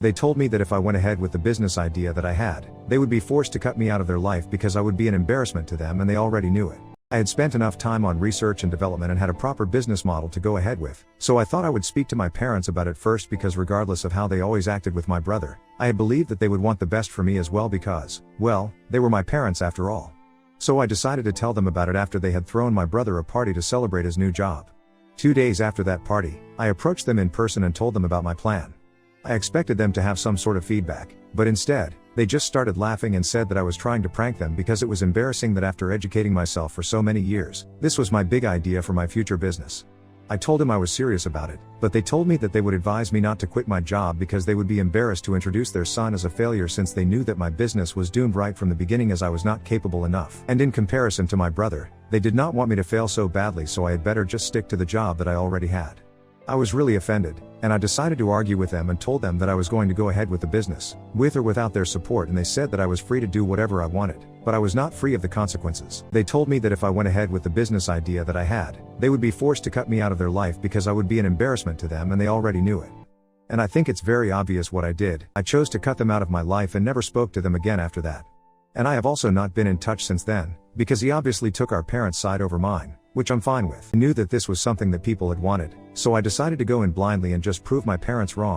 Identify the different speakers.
Speaker 1: They told me that if I went ahead with the business idea that I had, they would be forced to cut me out of their life because I would be an embarrassment to them, and they already knew it. I had spent enough time on research and development and had a proper business model to go ahead with, so I thought I would speak to my parents about it first, because regardless of how they always acted with my brother, I had believed that they would want the best for me as well because, well, they were my parents after all. So I decided to tell them about it after they had thrown my brother a party to celebrate his new job. 2 days after that party, I approached them in person and told them about my plan. I expected them to have some sort of feedback, but instead, they just started laughing and said that I was trying to prank them because it was embarrassing that after educating myself for so many years, this was my big idea for my future business. I told them I was serious about it, but they told me that they would advise me not to quit my job because they would be embarrassed to introduce their son as a failure, since they knew that my business was doomed right from the beginning as I was not capable enough. And in comparison to my brother, they did not want me to fail so badly, so I had better just stick to the job that I already had. I was really offended, and I decided to argue with them and told them that I was going to go ahead with the business, with or without their support, and they said that I was free to do whatever I wanted, but I was not free of the consequences. They told me that if I went ahead with the business idea that I had, they would be forced to cut me out of their life because I would be an embarrassment to them, and they already knew it. And I think it's very obvious what I did. I chose to cut them out of my life and never spoke to them again after that. And I have also not been in touch since then, because he obviously took our parents' side over mine, which I'm fine with. I knew that this was something that people had wanted, so I decided to go in blindly and just prove my parents wrong.